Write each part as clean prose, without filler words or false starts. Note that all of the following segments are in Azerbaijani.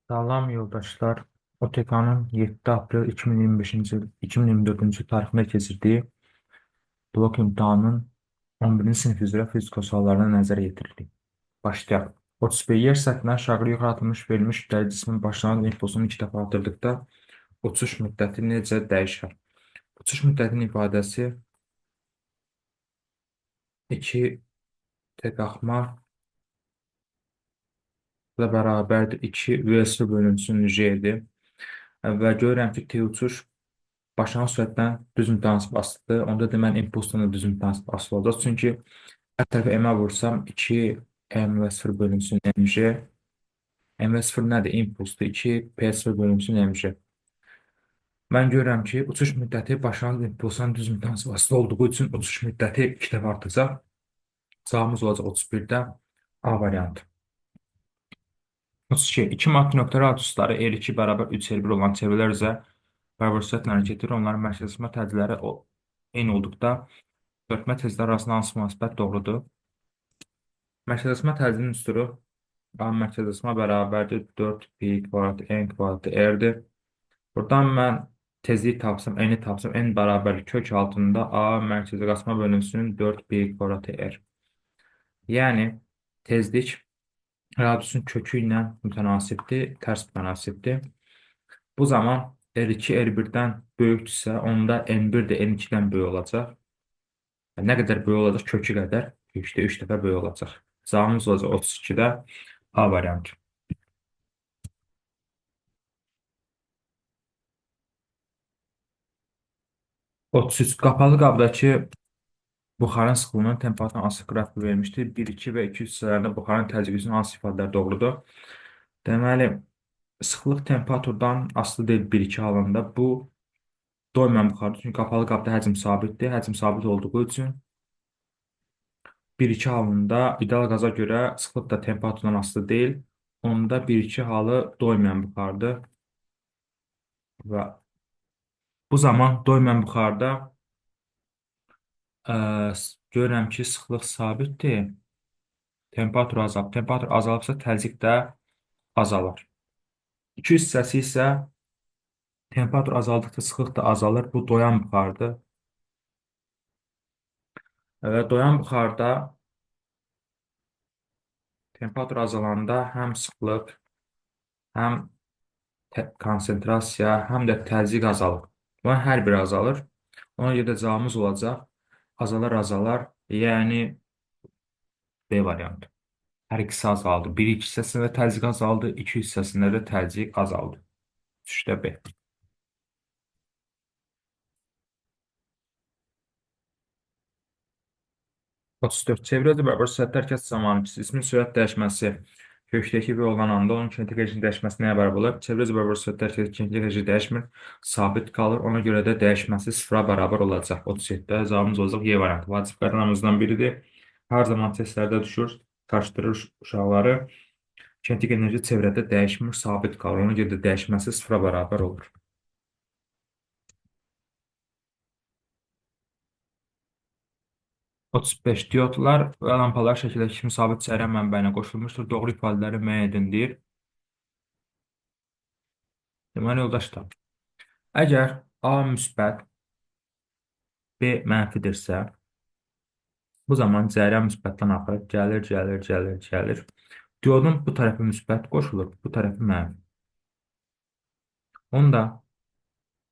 Sağlam yoldaşlar, OTK'nın 7 aprel 2025-ci il 2024-cü tarixində keçirdiyi blok imtahanının 11-ci sinif üzrə fizika suallarına nəzər yetirildi. Başlayaq. 31 yer səthinə aşağı yuxarı atılmış verilmiş kütləvi cismin başlanğıc impulsunu 2 dəfə artırdıqda uçuş müddəti necə dəyişər? Uçuş müddətinin ifadəsi 2 t qalxma ilə bərabərdir 2 v0 bölünsün j-dir. Və görürəm ki, t uçuş başlanğıc sürətdən düz mütənsib asılıdır. Onda deməli impulsdan da düz mütənsib asılı olacaq. Çünki hər tərəfə m-ə vursam 2 m və 0 bölünsün mj. M və 0 nədir? Impulsdur. 2 p0 bölünsün mj. Mən görürəm ki, uçuş müddəti başlanğıc impulsdan düz mütənsib asılı olduğu üçün uçuş müddəti 2 dəfə artacaq. Cavabımız olacaq 31-də A variantı. 32. 2 maddi nöqtə radiusları L2 bərabər 3 L1 olan çevrələr üzrə bərabər sürətlə hərəkət edir. Onların mərkəzləşmə təcilləri eyni olduqda örtmə tezləri arasında hansı münasibət doğrudur? Mərkəzləşmə təcilinin üstürü A mərkəzləşmə bərabərdir 4 pi kvadrat n kvadrat r-dir. Buradan mən tezliyi tapsam, n-i tapsam, n bərabər kök altında A mərkəzləşmə bölünsün 4 pi kvadrat r. Yəni tezlik radiusun kökü ilə mütənasibdir, tərs mütənasibdir. Bu zaman R2 R1-dən böyükdürsə, onda N1 də N2-dən böyük olacaq. Nə qədər böyük olacaq? Kökü qədər. Kökdə 3 dəfə böyük olacaq. Cavabımız olacaq 32-də A variantı. 33. Qapalı qabdakı buxarın sıxlığının temperaturunun asılı qrafiqi verilmişdir. 1, 2 və 2 hissələrində buxarın təzyiqinin hansı ifadələr doğrudur? Deməli, sıxlıq temperaturdan asılı deyil 1-2 halında. Bu doymayan buxardır. Çünki qapalı qabda həcm sabitdir. Həcm sabit olduğu üçün 1-2 halında ideal qaza görə sıxlıq da temperaturdan asılı deyil. Onda 1-2 halı doymayan buxardır. Və bu zaman doymayan buxarda görürəm ki, sıxlıq sabitdir. Temperatur azalıb. Temperatur azalıbsa təzyiq də azalır. 2 hissəsi isə temperatur azaldıqca sıxlıq da azalır. Bu doyan buxardır. Və doyan buxarda temperatur azalanda həm sıxlıq, həm konsentrasiya, həm də təzyiq azalır. Bunun hər biri azalır. Ona görə də cavabımız olacaq azalar azalar, yəni B variantı. Hər ikisi azaldı. 1-2 hissəsində təzyiq azaldı, 2 hissəsində də təzyiq azaldı. 3-də B. 34. Çevrə bərabər sürətli hərəkət zamanı cismin sürət dəyişməsi kökdəki V olan anda onun kinetik enerjinin dəyişməsi nəyə bərabər olur? Çevrə bərabər sürətli hərəkət kinetik enerji dəyişmir, sabit qalır. Ona görə də dəyişməsi sıfıra bərabər olacaq. 37-də cavabımız olacaq Y variantı. Vacib qaydalarımızdan biridir. Hər zaman testlərdə düşür, karışdırır uşaqları. Kinetik enerji çevrədə dəyişmir, sabit qalır. Ona görə də dəyişməsi sıfıra bərabər olur. 35. Diodlar və lampalar şəkildəki kimi sabit cərəyan mənbəyinə qoşulmuşdur. Doğru ifadələri müəyyən edin deyir. Deməli, yoldaşlar, əgər A müsbət, B mənfidirsə, bu zaman cərəyan müsbətdən axır, gəlir. Diodun bu tərəfi müsbət qoşulur, bu tərəfi mənfi. Onda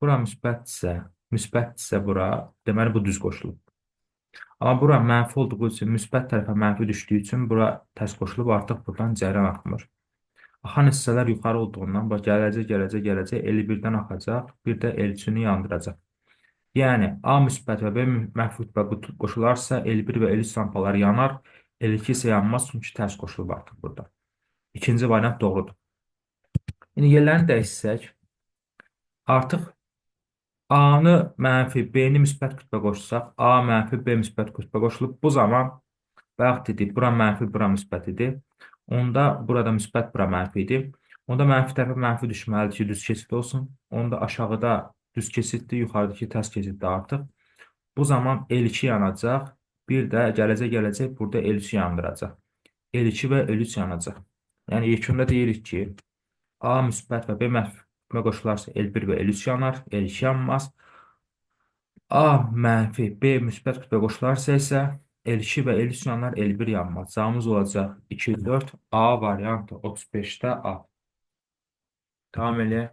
bura müsbətdirsə bura, deməli bu düz qoşulur. Amma bura mənfi olduğu üçün, müsbət tərəfə mənfi düşdüyü üçün bura tərs qoşulub, artıq buradan cərəyan axmır. Axan hissələr yuxarı olduğundan, gələcək, L1-dən axacaq, bir də L3-ünü yandıracaq. Yəni, A müsbət və B mənfi kütbə qoşularsa, L1 və L3 lampaları yanar, L2 isə yanmaz, çünki tərs qoşulub artıq burada. İkinci variant doğrudur. İndi yerlərini dəyişsək, artıq A-nı mənfi, B-ni müsbət kütbə qoşsaq, A mənfi, B müsbət kütbə qoşulub. Bu zaman, bayaq dedik, bura mənfi, bura müsbət idi. Onda burada müsbət, bura mənfi idi. Onda mənfi tərəfə mənfi düşməlidir ki, düz keçid olsun. Onda aşağıda düz keçiddir, yuxarıdakı tərs keçiddir artıq. Bu zaman L2 yanacaq. Bir də gələcək, burada L3 yandıracaq. L2 və L3 yanacaq. Yəni, yekunda deyirik ki, A müsbət və B mənfi qoşularsa L1 və L3 yanar, L2 yanmaz. A mənfi B müsbət qütbə qoşularsa isə L2 və L3 yanar, L1 yanmaz. Cavabımız olacaq 2, 4. A variantı 35-də A. Davam eləyək.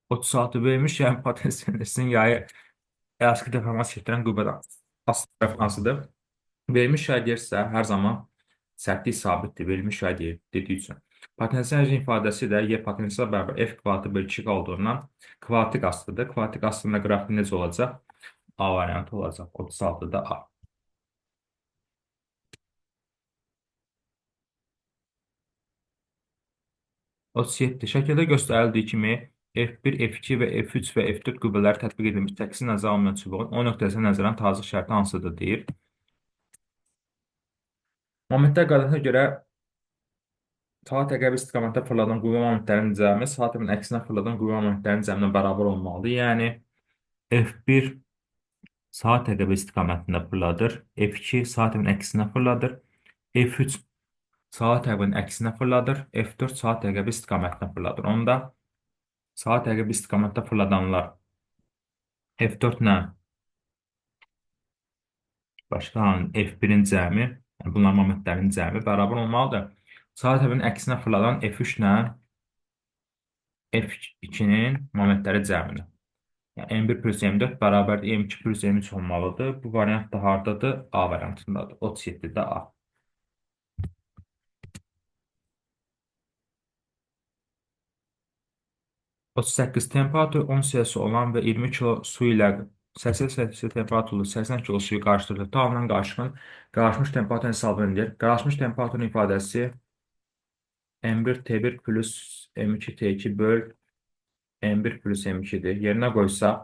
36 vermiş, yəni potensialin yayı elastik deformasiya etdirən qüvvədən asılı tərəf hansıdır? Verilmiş şərait isə hər zaman sərtlik sabitdir. Verilmiş şərait dediyi üçün. Potensial enerji ifadəsi də Y potensial bərabər F kvadratı bölü 2 olduğundan kvadratik asılıdır. Kvadratik aslında qrafiyi necə olacaq? A variantı olacaq. 36-da A. 37. Şəkildə göstərildiyi kimi F1, F2 və F3 və F4 qüvvələri tətbiq edilmiş çəkisi nəzərə alınmayan çubuğun o nöqtəsinə nəzərən tazı şərti hansıdır deyir. Momentlər qaydasına görə saat əqrəbi istiqamətdə fırladan qüvvə momentlərinin cəmi saat əqrəbinin əksinə fırladan qüvvə momentlərinin cəminə bərabər olmalıdır. Yəni F1 saat əqrəbi istiqamətində fırladır. F2 saat əqrəbinin əksinə fırladır. F3 saat əqrəbinin əksinə fırladır. F4 saat əqrəbi istiqamətində fırladır. Onda saat əqrəbi istiqamətdə fırladanlar F4 ilə başqa F1-in cəmi, yəni bunlar momentlərin cəmi bərabər olmalıdır. Saat əqrəbinin əksinə fırladan F3 ilə F2-nin momentləri cəminə. Yəni M1 plus M4 bərabərdir M2 plus M3 olmalıdır. Bu variant da haradadır? A variantındadır. 37-də A. 38 temperatur 10 Selsi olan və 20 kilo su ilə 80 Selsi temperaturlu 80 kilo suyu qarışdırdıqda alınan qarışmış temperaturun hesabı edilir. Qarışmış temperaturun ifadəsi M1 T1 plus M2 T2 böl M1 plus M2'dir. Yerinə qoysaq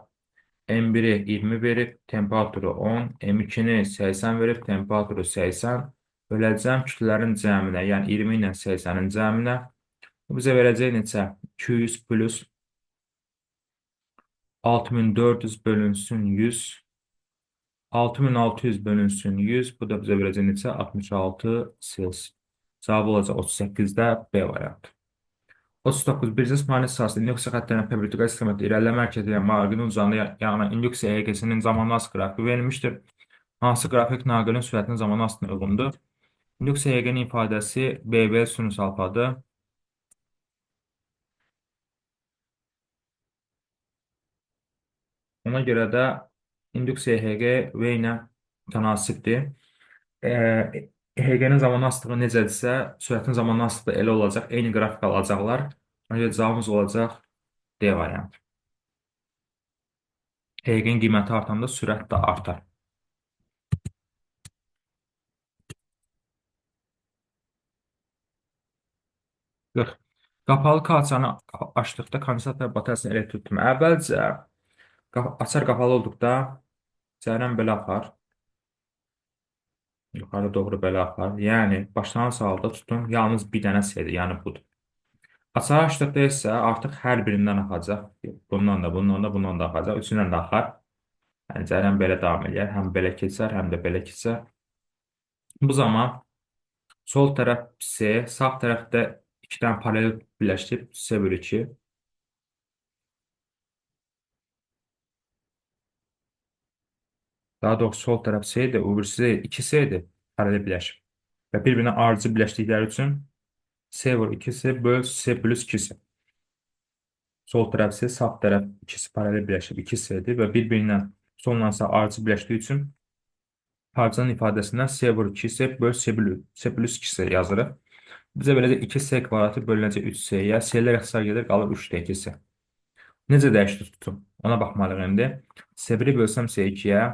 M1'i 20 verib, temperaturu 10, M2'ni 80 verib, temperaturu 80. Böləcəm kütlələrin cəminə, yəni 20 ilə 80-in cəminə. Bu bizə verəcək neçə? 200 plus 6400 bölünsün 100. 6600 bölünsün 100. Bu da bizə verəcək neçə? 66 Celsius. Cavabı olacaq 38-də B variantı. 39. Birinci planet sahəsində induksiya xəttlərinin perpendicular istiqamətdə irəliləmə hərəkəti ilə naqilin uzandığı yəni induksiya həqiqəsinin zamanla qrafiki verilmişdir. Hansı qrafik naqilin sürətinin zamanla uyğundur? İnduksiya həqiqinin ifadəsi BB sinus alfadır. Ona görə də induksiya həqiqi V ilə tənasibdir. HG-nin zamanla asılığı necədirsə, sürətin zamanla asılığı elə olacaq, eyni qrafik alacaqlar. Ona görə cavabımız olacaq D variantı. HG-nin qiyməti artanda sürət də artar. 40. Qapalı kalçanı açdıqda kondensator bataryasının elektrik tutma. Əvvəlcə açar qapalı olduqda cərəm belə axar. Yuxarı doğru belə axar. Yəni başlanğıc halda tutun yalnız bir dənə seyir, yəni budur. Açarı açdıqda isə artıq hər birindən axacaq. Bundan da, bundan da, bundan da axacaq. Üçündən də axar. Yəni cərəm belə davam edir. Həm belə keçər, həm də belə keçər. Bu zaman sol tərəf C, sağ tərəfdə 2 dənə paralel birləşdirib C bölü 2. Daha doğrusu sol tərəf C idi, o birisi 2C idi, paralel birləşib. Və bir-birinə ardıcı birləşdikləri üçün C vur 2C böl C plus 2C. Sol tərəf C, sağ tərəf 2C paralel birləşib 2C'dir və bir-birinə sonla sağ ardıcı birləşdiyi üçün parçanın ifadəsindən C vur 2C böl C plus 2C yazırıq. Bizə verəcək 2C kvadratı bölünəcək 3C'yə. C'lər ixtisar gedir, qalır 3D 2C. Necə dəyişdi tutum? Ona baxmalıyıq indi. C1-i bölsəm C2-yə,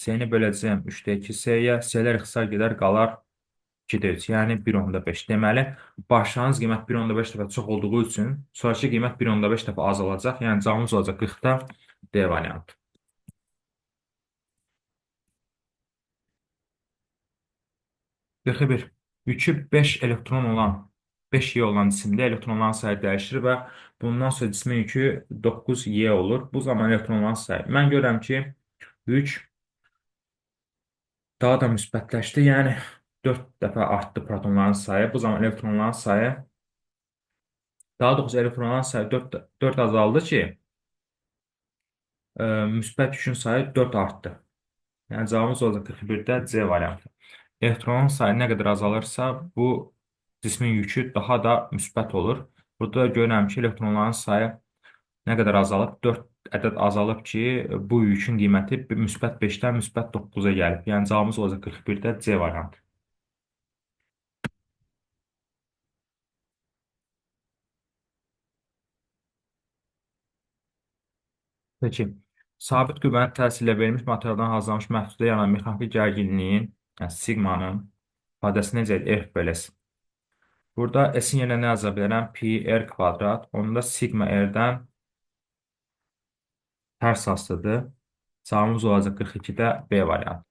C-ni böləcəyəm 3-də 2C-yə, C-lər ixtisar gedər, qalar 2-də 3, yəni 1.5. Deməli, başlanğıc qiymət 1.5 dəfə çox olduğu üçün, sonraki qiymət 1.5 dəfə azalacaq, yəni cavabımız olacaq 40-da D variantı. 41. Yükü 5 elektron olan 5Y olan cisimdə elektronların sayı dəyişir və bundan sonra cismin yükü 9Y olur. Bu zaman elektronların sayı. Mən görürəm ki, yük daha da müsbətləşdi. Yəni 4 dəfə artdı protonların sayı. Bu zaman elektronların sayı, daha doğrusu elektronların sayı 4 azaldı ki, müsbət yükün sayı 4 artdı. Yəni cavabımız olacaq 41-də C variantı. Elektronun sayı nə qədər azalırsa, bu cismin yükü daha da müsbət olur. Burada görürəm ki, elektronların sayı nə qədər azalıb? 4 ədəd azalıb ki, bu yükün qiyməti müsbət 5-dən müsbət 9-a gəlib. Yəni cavabımız olacaq 41-də C variantı. Peki, sabit qüvvənin təsirlə verilmiş materialdan hazırlanmış məhsulda yaranan mexaniki gərginliyin, yəni siqmanın ifadəsi necədir? F böləsi. Burada S-in yerinə nə yaza bilərəm? Pi R kvadrat. Onda sigma R-dən tərs asılıdır. Cavabımız olacaq 42-də B variantı.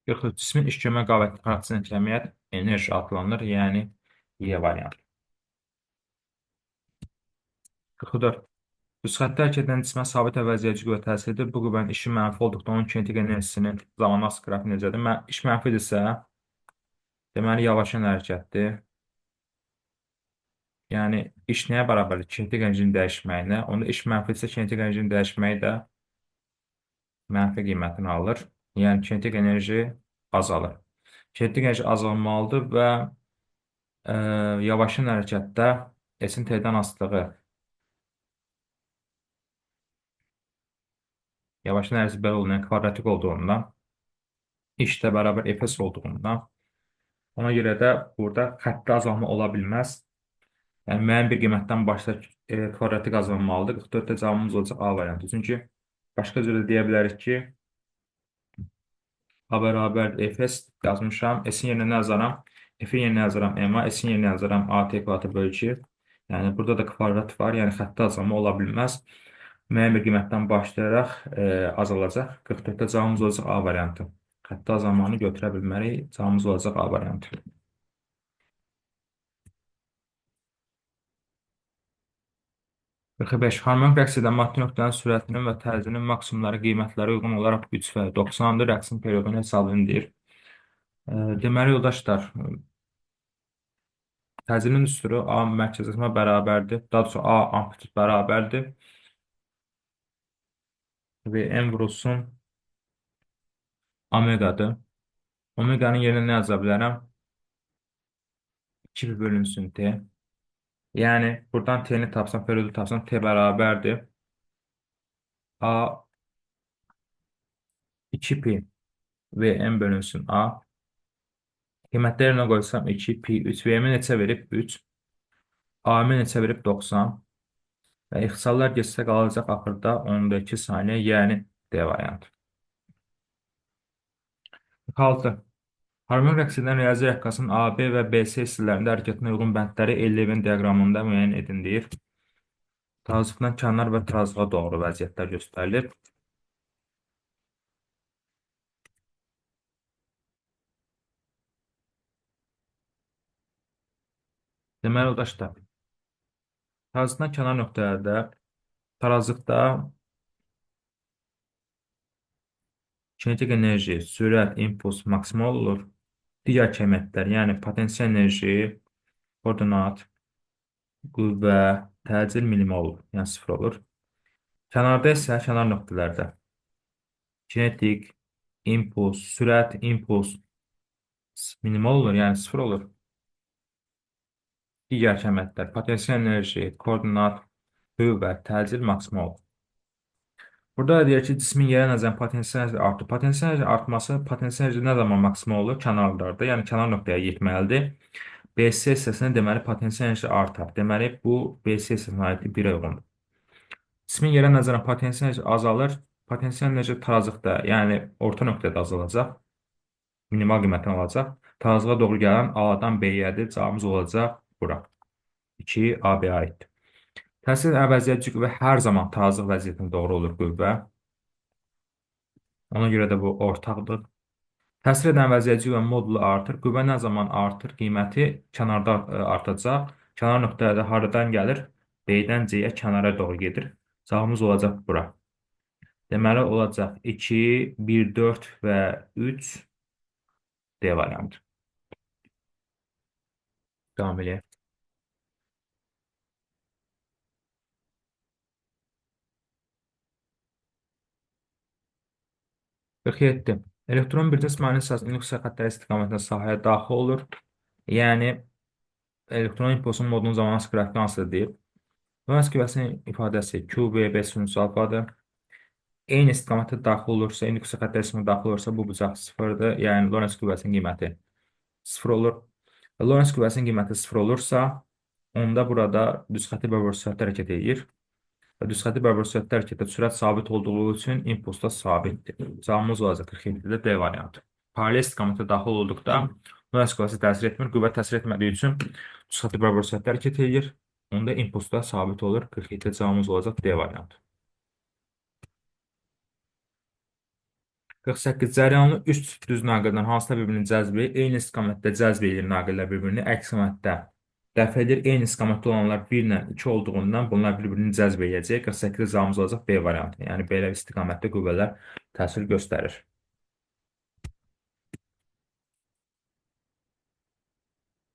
43 cismin iş görmə qabiliyyəti xarakterinin cəmiyyət enerji adlanır, yəni E variantı. 44. Düz xəttə hərəkət edən cismə sabit əvəzedici qüvvə təsir edir. Bu qüvvənin işi mənfi olduqda onun kinetik enerjisinin zamanı as qrafiyi necədir? İş mənfidirsə, deməli yavaşan hərəkətdir. Yəni iş nəyə bərabərdir? Kinetik enerjinin dəyişməyinə. Onda iş mənfidirsə, kinetik enerjinin dəyişməyi də mənfi qiymətini alır. Yəni kinetik enerji azalır. Kinetik enerji azalmalıdır və yavaşın hərəkətdə S-in T-dən asılığı, yavaşın hərəkəti belə olan kvadratik olduğundan, iş də bərabər Fs olduğundan, ona görə də burada xəttdə azalma ola bilməz. Yəni müəyyən bir qiymətdən başda kvadratik azalmalıdır. 44-də cavabımız olacaq A variantı. Çünki başqa cürə deyə bilərik ki, A bərabər Fs yazmışam. S-in yerinə nə yazaram? F-in yerinə yazaram MA, S-in yerinə yazaram AT kvadratı bölü 2. Yəni burada da kvadrat var. Yəni xəttə azalma ola bilməz. Müəyyən bir qiymətdən başlayaraq azalacaq. 44-də cavabımız olacaq A variantı. Xəttə azalmanı götürə bilmərik. Cavabımız olacaq A variantı. 45. Harmonik rəqs edən maddi nöqtənin sürətinin və tərzinin maksimumları qiymətləri uyğun olaraq 3 və 90-dır. Rəqsin periodunu hesabını deyir. Deməli, yoldaşlar, təzyiqin üstürü A mərkəzləşmə bərabərdir. Daha doğrusu A amplitud bərabərdir. Və M vurulsun omeqadır. Omeqanın yerinə nə yaza bilərəm? 2 bölünsün T. Yəni, buradan T-ni tapsam, periodu tapsam T bərabərdir. A 2 pi və M bölünsün A. Qiymətlər yerine qoysam 2 pi 3 V-mi neçə verib? 3. A-mi neçə verib? 90. Və ixtisallar geçsə qalacaq axırda 12 saniyə, yəni D variantı. 46. Harmonik rəqs edən riyazi rəqqasının AB və BC hissələrində hərəkətinə uyğun bəndləri L-Levin diaqramında müəyyən edin deyir. Tarazlıqdan kənar və tarazlığa doğru vəziyyətlər göstərilir. Deməli, yoldaşlar, tarazlıqdan kənar nöqtələrdə tarazlıqda kinetik enerji, sürət, impuls maksimal olur. Digər kəmiyyətlər, yəni potensial enerji, koordinat, qüvvə, təcil minimal olur, yəni 0 olur. Kənarda isə, kənar nöqtələrdə kinetik, impuls, sürət, impuls minimal olur, yəni 0 olur. Digər kəmiyyətlər, potensial enerji, koordinat, qüvvə, təcil maksimal olur. Burada deyək ki, cismin yerə nəzərən potensial enerji artır. Potensial enerji artması, potensial enerji nə zaman maksimal olur? Kənarlarda, yəni kənar nöqtəyə yetməlidir. BC hissəsində deməli potensial enerji artar. Deməli, bu BC hissəsinə aid 1-ə uyğundur. Cismin yerə nəzərən potensial enerji azalır. Potensial enerji tarazlıqda, yəni orta nöqtədə azalacaq. Minimal qiymətini alacaq. Tarazlığa doğru gələn A-dan B-yədir. Cavabımız olacaq bura. 2 AB aiddir. Təsir əvəziyyəci qüvvə hər zaman tarazlıq vəziyyətində doğru olur qüvvə. Ona görə də bu ortaqdır. Təsir edən vəziyyəci qüvvə modulu artır. Qüvvə nə zaman artır? Qiyməti kənarda artacaq. Kənar nöqtədə haradan gəlir? B-dən C-yə kənara doğru gedir. Cavabımız olacaq bura. Deməli olacaq 2, 1, 4 və 3 D variantı. Davam edək. 47. Elektron bir cismaniyyət əsasında yüksək xəttər istiqamətində sahəyə daxil olur. Yəni, elektron impulsun modunun zamanı qrafikə hansıdır deyib. Lorentz kütləsinin ifadəsi QVB sinüs alfadır. Eyni istiqamətdə daxil olursa, eyni yüksək xəttər istiqamətində daxil olursa, bu bucaq sıfırdır. Yəni, Lorentz kütləsinin qiyməti sıfır olur. Lorentz kütləsinin qiyməti sıfır olursa, onda burada düz xətti bərabər sürətdə hərəkət edir. Və düz xətti bərabər sürətdə hərəkətdə sürət sabit olduğu üçün impuls da sabitdir. Cavabımız olacaq 47-də D variantı. Paralel istiqamətdə daxil olduqda Lorentz kütləsi təsir etmir. Qüvvət təsir etmədiyi üçün düz xətti bərabər sürətdə hərəkət edir. Onda impuls da sabit olur. 47-də cavabımız olacaq D variantı. 48 cəryanlı üç düz naqildən hansısa bir-birini cəzb edir? Eyni istiqamətdə cəzb edir naqillər bir-birini, əks istiqamətdə dəfə edir. Eyni istiqamətdə olanlar 1 ilə 2 olduğundan bunlar bir-birini cəzb edəcək. 48 cavabımız olacaq B variantı. Yəni belə istiqamətdə qüvvələr təsir göstərir.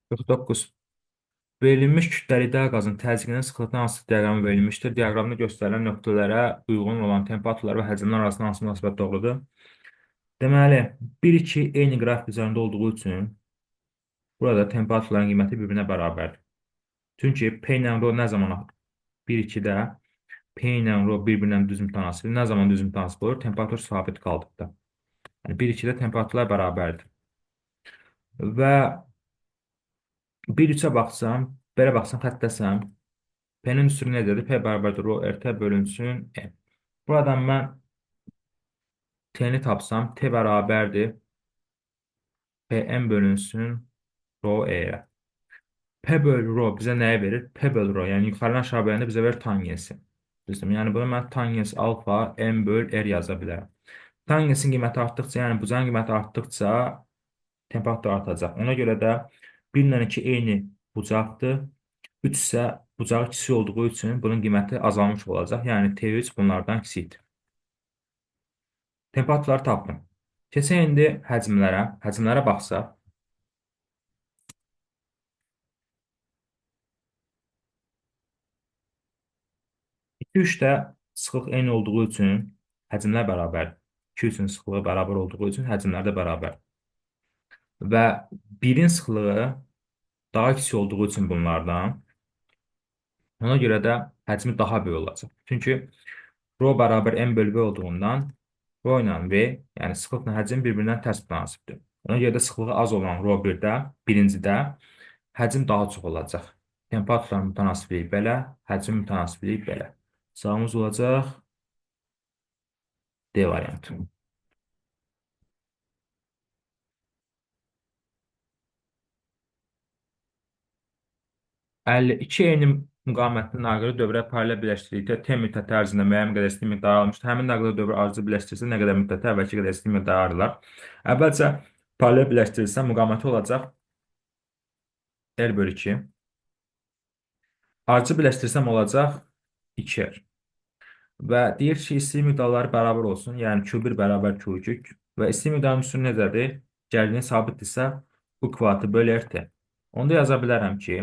49. Verilmiş kütləli ideal qazın təzyiqinin sıxlıqdan hansı diaqramı verilmişdir? Diaqramda göstərilən nöqtələrə uyğun olan temperaturlar və həcmlər arasında hansı münasibət doğrudur? Deməli, 1-2 eyni qrafik üzərində olduğu üçün burada temperaturların qiyməti bir-birinə bərabərdir. Çünki P ilə Rho nə zaman 1-2-də P ilə Rho bir-birinə düz mütənasibdir. Nə zaman düz mütənasib olur? Temperatur sabit qaldıqda. Yəni 1-2-də temperaturlar bərabərdir. Və 1-3-ə baxsam, belə baxsam, xəttəsəm, P-nin üstünü necədir? P bərabərdir Rho RT bölünsün M. Buradan mən T-ni tapsam, T bərabərdir PM bölünsün Rho E-yə. P bölü rho bizə nəyi verir? P bölü rho. Yəni yuxarıdan aşağı böləndə bizə verir tangensi. Düzdür? Yəni bunu mən tangens alfa M böl R yaza bilərəm. Tangensin qiyməti artdıqca, yəni bucağın qiyməti artdıqca temperatur artacaq. Ona görə də 1 ilə 2 eyni bucaqdır. 3 isə bucağı kiçik olduğu üçün bunun qiyməti azalmış olacaq. Yəni T3 bunlardan kiçikdir. Temperaturları tapdım. Keçək indi həcmlərə. Həcmlərə baxsaq. 2-3-də sıxlıq eyni olduğu üçün həcmlər bərabərdir. 2 üçün sıxlığı bərabər olduğu üçün həcmlər də bərabər. Və 1-in sıxlığı daha kiçik olduğu üçün bunlardan, ona görə də həcmi daha böyük olacaq. Çünki rho bərabər m bölü v olduğundan rho ilə v, yəni sıxlıqla həcm bir-birindən tərs mütənasibdir. Ona görə də sıxlığı az olan rho 1-də, birincidə həcm daha çox olacaq. Temperaturların mütənasibliyi belə, həcm mütənasibliyi belə. Cavabımız olacaq D variantı. 52 eyni müqamətli naqili dövrə paralel birləşdirdikdə T müddəti ərzində müəyyən qədər isti miqdarı almışdır. Həmin naqili dövr ardıcı birləşdirilsə nə qədər müddətə əvvəlki qədər isti miqdarı ayrılar. Əvvəlcə paralel birləşdirilsə müqaməti olacaq R bölü 2. Ardıcı birləşdirsəm olacaq 2R. Və deyir ki, isti miqdarları bərabər olsun. Yəni Q1 bərabər Q2 və isti miqdarın üstü necədir? Gərginlik sabitdirsə bu kvatı bölü RT. Onda yaza bilərəm ki,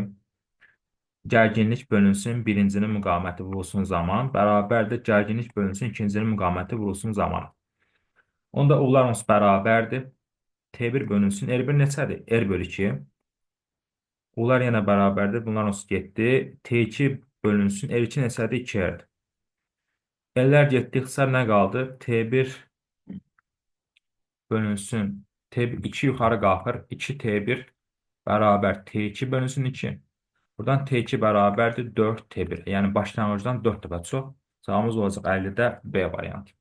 gərginlik bölünsün birincinin müqaməti vurulsun zaman bərabərdir gərginlik bölünsün ikincinin müqaməti vurulsun zaman. Onda ular onsuz bərabərdir. T1 bölünsün. R1 neçədir? R bölü 2. Ular yenə bərabərdir. Bunlar onsuz getdi. T2 bölünsün. R2 neçədir? 2R. R'lər getdi. Xısar nə qaldı? T1 bölünsün. T2 yuxarı qalxır. 2T1 bərabər T2 bölünsün 2. Buradan T2 bərabərdir 4T1. Yəni başlanğıcdan 4 dəfə çox. Cavabımız olacaq 50-də B variantı.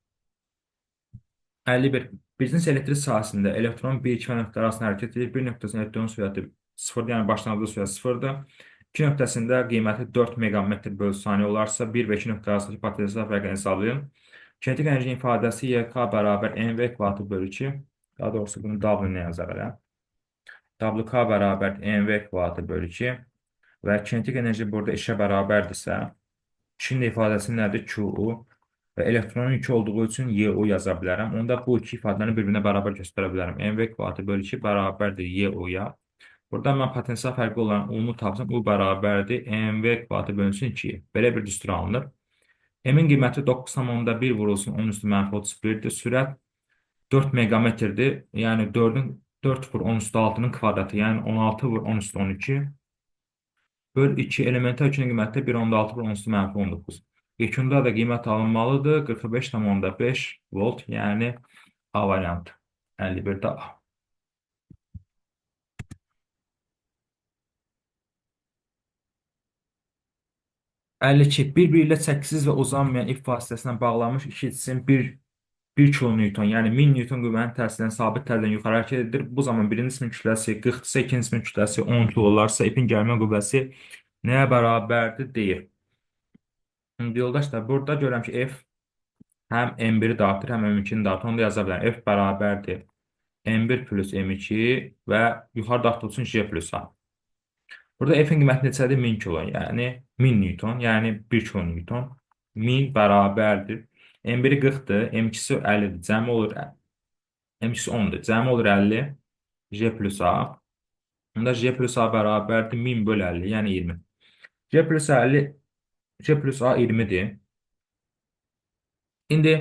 51. Biznes elektrik sahəsində elektron 1-2 nöqtə arasında hərəkət edir. Bir nöqtəsində elektron sürəti 0-dır, yəni başlanğıcda sürət 0-dır. 2 nöqtəsində qiyməti 4 meqametr bölü saniyə olarsa, 1 və 2 nöqtə arasındakı potensial fərqini hesablayın. Kinetik enerjinin ifadəsi YK bərabər MV ekvatı bölü 2. Daha doğrusu bunu W-nə yazarıq. WK bərabər MV ekvatı bölü 2. Və kinetik enerji burada işə bərabərdirsə, işin ifadəsi nədir? QU. və elektronun yükü olduğu üçün YO yaza bilərəm. Onda bu iki ifadəni bir-birinə bərabər göstərə bilərəm. MV kvadratı bölü 2 bərabərdir YO-ya. Burada mən potensial fərqi olan U-nu tapsam, U bərabərdir MV kvadratı bölünsün 2-yə. Belə bir düstur alınır. M-in qiyməti 9,1 vurulsun 10 üstü mənfi 31-dir. Sürət 4 meqametrdir. Yəni 4 vur 10 üstü 6-nın kvadratı. Yəni 16 vur 10 üstü 12. Böl 2 elementar üçün qiyməti 1,6 vur 10 üstü mənfi 19. Yekunda da qiymət alınmalıdır. 45,5 volt. Yəni A variantı. 51-də A. 52. Bir-biri ilə çəkisiz və uzanmayan ip vasitəsilə bağlanmış iki cisim 1 kilonewton, yəni 1000 newton qüvvənin təsirindən sabit tərdən yuxarı hərəkət edir. Bu zaman birinci cismin kütləsi 40-dırsa, ikinci cismin kütləsi 10 kilo olarsa, ipin gəlmə qüvvəsi nəyə bərabərdir deyir. Şimdi yoldaşlar, burada görürəm ki, F həm M1-i dağıtır, həm M2-ni dağıtır. Onu da yaza bilərəm. F bərabərdir M1 plus M2 və yuxarı dağıtdığı üçün J plus A. Burada F-in qiyməti neçədir? 1000 kilo, yəni 1000 newton, yəni 1 kilo newton. 1000 bərabərdir. M1-i 40-dır, M2-si 50-dir. Cəmi olur, M2-si 10-dur. Cəmi olur 50. J plus A. Onda J plus A bərabərdir 1000 böl 50, yəni 20. J plus 50, J plus A 20-dir. İndi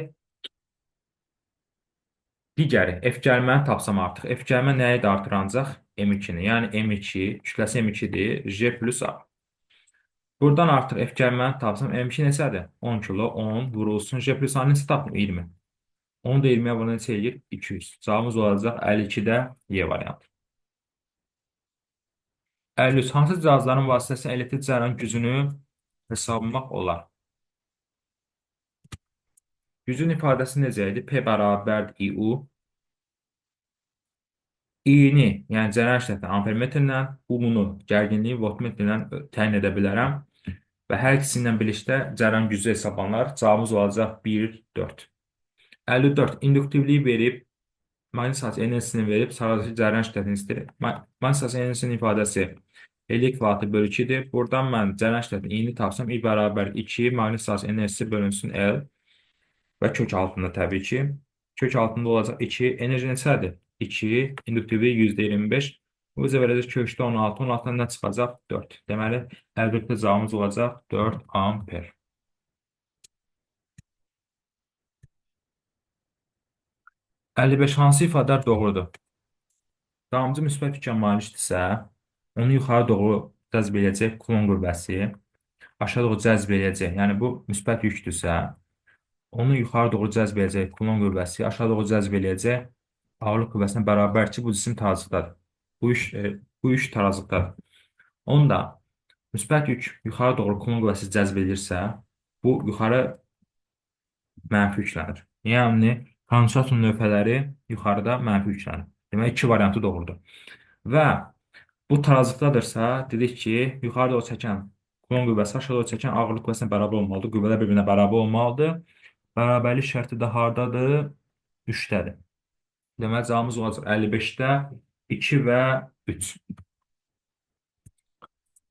digəri F gəlməni tapsam artıq. F gəlmə nəyi də artır ancaq? M2-ni. Yəni M2, kütləsi M2-dir. J plus A. Buradan artıq F gəlməni tapsam M2 neçədir? 10 kilo, 10 vurulsun. J plus A-nı neçə tapdım? 20. 10 da 20-yə vurulsun neçə eləyir? 200. Cavabımız olacaq 52-də Y variantı. 53. Hansı cihazların vasitəsilə elektrik cərəyan gücünü hesablamaq olar? Gücün ifadəsi necə idi? P bərabərdir IU. I-ni, yəni cərəyan şiddətini ampermetrlə, U-nu gərginliyi voltmetrlə təyin edə bilərəm. Və hər ikisi ilə birlikdə cərəyan gücü hesablanır. Cavabımız olacaq 1, 4. 54. İnduktivliyi verib, maqnit enerjisini verib, sadəcə cərəyan şiddətini istəyir. Maqnit enerjisinin ifadəsi L kvadratı bölü 2-dir. Buradan mən cərəyan şiddətini i-ni tapsam, I bərabər 2, maqnit enerjisi bölünsün L. Və kök altında təbii ki. Kök altında olacaq 2. Enerji neçədir? 2. İnduktivliyi %25. Bu bizə verəcək kökdə 16. 16-dan nə çıxacaq? 4. Deməli, əlbəttə cavabımız olacaq 4 amper. 55. Hansı ifadələr doğrudur? Damcı müsbət yükə malikdirsə, onu yuxarı doğru cəzb edəcək Coulomb qüvvəsi, aşağı doğru cəzb edəcək. Yəni bu müsbət yükdürsə, onu yuxarı doğru cəzb edəcək Coulomb qüvvəsi, aşağı doğru cəzb edəcək ağırlıq qüvvəsinə bərabər ki, bu cisim tarazlıqdadır. Bu iş tarazlıqdadır. Onda müsbət yük yuxarı doğru Coulomb qüvvəsi cəzb edirsə, bu yuxarı mənfi yüklənir. Yəni kondensator lövhələri yuxarıda mənfi yüklənir. Demək, iki variantı doğrudur. Və bu tarazlıqdadırsa, dedik ki, yuxarı doğru çəkən Coulomb qüvvəsi aşağı doğru çəkən ağırlıq qüvvəsinə bərabər olmalıdır. Qüvvələr bir-birinə bərabər olmalıdır. Bərabərlik şərti də hardadır? 3-dədir. Deməli, cavabımız olacaq 55-də 2 və 3.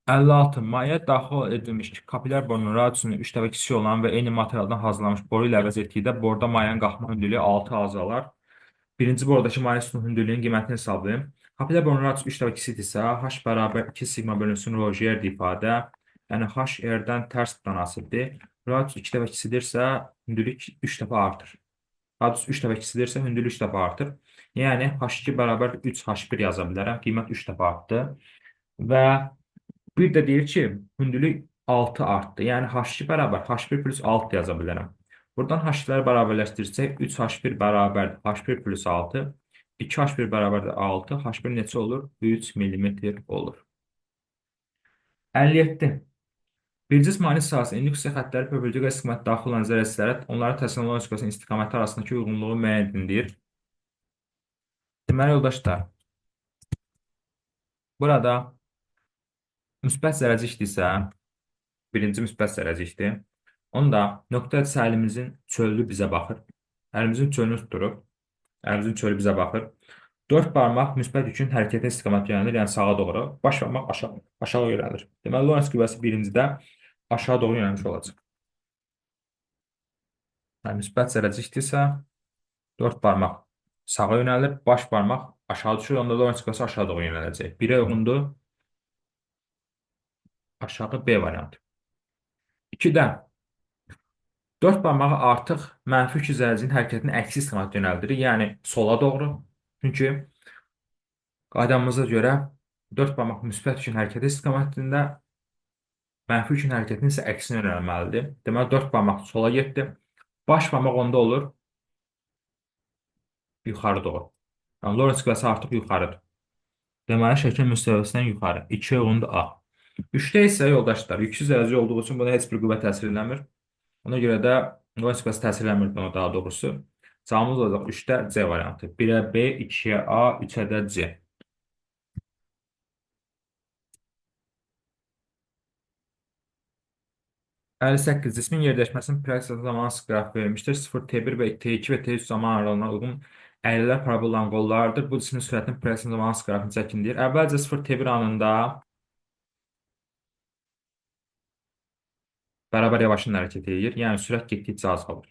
56. Maya daxil edilmiş kapillər borunun radiusunu 3 dəfə kiçik olan və eyni materialdan hazırlanmış boru ilə əvəz etdikdə borda mayanın qalxma hündürlüyü 6 azalar. Birinci borudakı maya sütunun hündürlüyünün qiymətini hesablayın. Kapillər borunun radiusu 3 dəfə kiçikdirsə, H bərabər 2 sigma bölünsün rho j ifadə. Yəni H R-dən tərs münasibdir. Radius 2 dəfə kiçildirsə, hündürlük 3 dəfə artır. Radius 3 dəfə kiçildirsə, hündürlük 3 dəfə artır. Yəni H2 bərabər 3H1 yaza bilərəm. Qiymət 3 dəfə artdı. Və bir də deyir ki, hündürlük 6 artdı. Yəni H2 bərabər H1 plus 6 yaza bilərəm. Buradan H2-ləri bərabərləşdirsək, 3H1 bərabərdir H1 plus 6. 2H1 bərabərdir 6. H1 neçə olur? 3 mm olur. 57. Bir cismani sahəsində indüksiya xəttləri perpendikulár istiqamət daxil olan zərərçilərə onların təsirli olan istiqamətinin istiqaməti arasındakı uyğunluğu müəyyən edildir. Deməli, yoldaşlar, burada müsbət zərərcikdirsə, birinci müsbət zərərcikdir. Onda nöqtə əksi əlimizin çölü bizə baxır. Əlimizin çölünü tuturuq. Əlimizin çölü bizə baxır. 4 barmaq müsbət yükün hərəkətin istiqaməti yönəlir, yəni sağa doğru. Baş barmaq aşağı yönəlir. Deməli, Lorentz qüvvəsi birincidə aşağı doğru yönəlmiş olacaq. Yəni müsbət zərəcikdirsə, 4 barmaq sağa yönəlir, baş barmaq aşağı düşür, onda da ön aşağı doğru yönələcək. 1-ə uyğundur aşağı B variantı. 2-də 4 barmağı artıq mənfi 2 zəricinin hərəkətini əksi istiqamətə yönəldirir, yəni sola doğru. Çünki qaydamıza görə 4 barmaq müsbət 2-nin hərəkəti istiqamətində, mənfi 2-nin hərəkətinin isə əksinə yönəlməlidir. Deməli 4 barmaq sola getdi. Baş barmaq onda olur yuxarı doğru. Yəni Lorentz kütləsi artıq yuxarıdır. Deməli şəklin müstəvisindən yuxarı. 2 uyğundur A. 3-də isə yoldaşlar, yüksüz dərəcə olduğu üçün buna heç bir qüvvə təsir eləmir. Ona görə də Lorentz kütləsi təsir eləmir buna daha doğrusu. Cavabımız olacaq 3-də C variantı. 1-ə B, 2-yə A, 3-ə də C. 58 cismin yerləşməsinin praksiyası zamanı qraf verilmişdir. 0 T1 və T2 və T3 zaman aralığına uyğun əylələr parabolların qollarıdır. Bu cismin sürətinin praksiyası zamanı qrafını çəkin deyir. Əvvəlcə 0 T1 anında bərabər yavaşın hərəkət edir. Yəni sürət getdikcə azalır.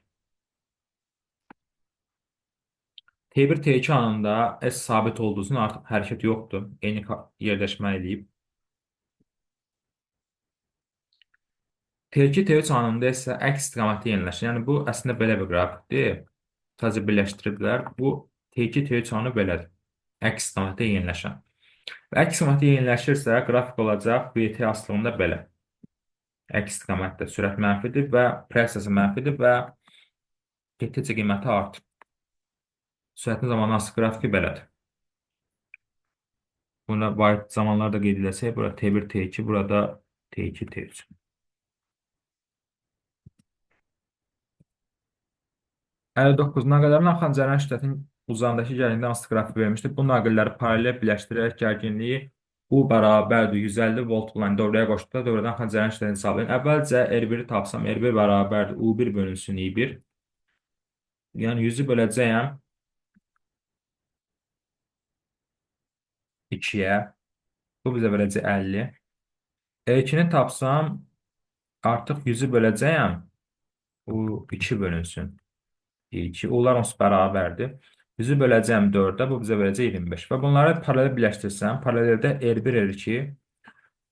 T1 T2 anında S sabit olduğu üçün artıq hərəkət yoxdur. Eyni yerləşmə eləyib. T2 T3 anında isə əks istiqamətdə yeniləşir. Yəni bu əslində belə bir qrafikdir. Sadəcə birləşdiriblər. Bu T2 T3 anı belədir. Əks istiqamətdə yeniləşən. Və əks istiqamətdə yeniləşirsə qrafik olacaq VT asılığında belə. Əks istiqamətdə sürət mənfidir və praksiyası mənfidir və getdikcə qiyməti artır. Sürətin zamanı asılı qrafiki belədir. Buna varid zamanlarda qeyd edilsək, burada T1 T2, burada T2 T3. 59 naqillərin axan cərəyan şiddətin uzandakı gərginlikdən asılı qrafik vermişdir. Bu naqilləri paralel birləşdirərək gərginliyi U bərabərdir 150 volt olan dövrəyə qoşduqda dövrədən axan cərəyan şiddətini hesablayın. Əvvəlcə R1-i tapsam, R1 bərabərdir U1 bölünsün I1. Yəni 100-ü böləcəyəm 2-yə. Bu bizə verəcək 50. E2-ni tapsam artıq 100-ü böləcəyəm U2 bölünsün. 2. Ular onsuz bərabərdir. 100-ü böləcəm 4-ə, bu bizə verəcək 25. Və bunları paralel birləşdirsəm, paraleldə R1, R2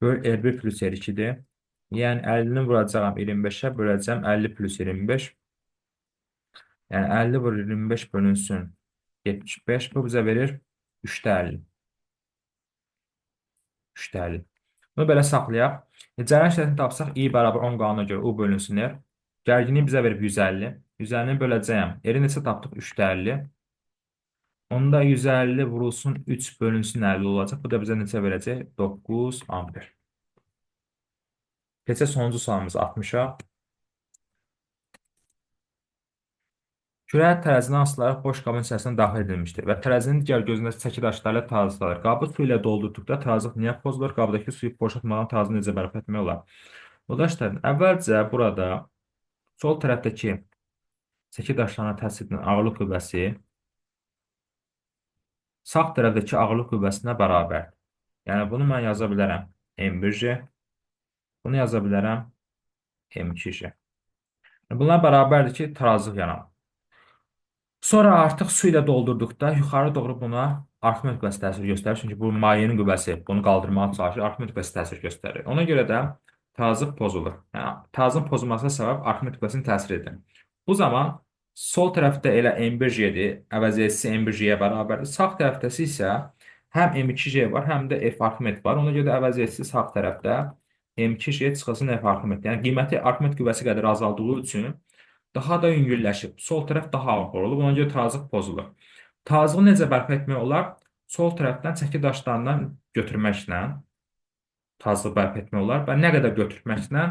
böl R1 plus R2-dir. Yəni 50-ni vuracağım 25-ə, böləcəm 50 plus 25. Yəni 50 vur 25 bölünsün 75. Bu bizə verir 3-də 50. 3-də 50. Bunu belə saxlayaq. Cərəyan şiddətini tapsaq, I bərabər 10 qanuna görə U bölünsün R. Gərginliyi bizə verib 150. 150-ni böləcəyəm. R-i neçə tapdıq? 3-də 50. Onda 150 vurulsun 3 bölünsün 50 olacaq. Bu da bizə neçə verəcək? 9 amper. Keçək sonuncu sualımız 60-a. Kürə tərəzinin asılaraq boş qabın içərisinə daxil edilmişdir və tərəzinin digər gözündə çəki daşları ilə tarazlanır. Qabı su ilə doldurduqda tarazlıq niyə pozulur? Qabdakı suyu boşaltmadan tarazını necə bərpa etmək olar? Yoldaşlar, əvvəlcə burada sol tərəfdəki çəki daşlarına təsir edən ağırlıq qüvvəsi sağ tərəfdəki ağırlıq qüvvəsinə bərabər. Yəni bunu mən yaza bilərəm M1J. Bunu yaza bilərəm M2J. Bunlar bərabərdir ki, tarazlıq yaranır. Sonra artıq su ilə doldurduqda yuxarı doğru buna Arximet kütləsi təsir göstərir. Çünki bu mayenin qüvvəsi bunu qaldırmağa çalışır. Arximet kütləsi təsir göstərir. Ona görə də tarazlıq pozulur. Yəni, tarazlığın pozulmasına səbəb Arximet kütləsinin təsir edir. Bu zaman sol tərəfdə elə M1J-dir, əvəziyyətçisi M1J-yə bərabərdir. Sağ tərəfdəsi isə həm M2J var, həm də F Arximet var. Ona görə də əvəziyyətçisi sağ tərəfdə M2J çıxılsın F Arximet. Yəni qiyməti Arximet qüvvəsi qədər azaldığı üçün daha da yüngülləşib. Sol tərəf daha ağır olub. Ona görə tarazlıq pozulur. Tarazlığı necə bərpa etmək olar? Sol tərəfdən çəki daşlarından götürməklə tarazlığı bərpa etmək olar və nə qədər götürməklə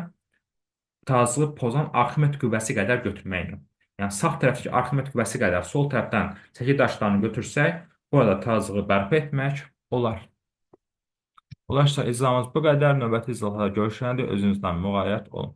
tarazlığı pozan Arximet qüvvəsi qədər götürməklə. Yəni sağ tərəfdəki Arximet qüvvəsi qədər sol tərəfdən çəki daşlarını götürsək, burada tarazlığı bərpa etmək olar. Ulaşsa izahımız bu qədər. Növbəti izahlarda görüşənəcək. Özünüzdən müğayət olun.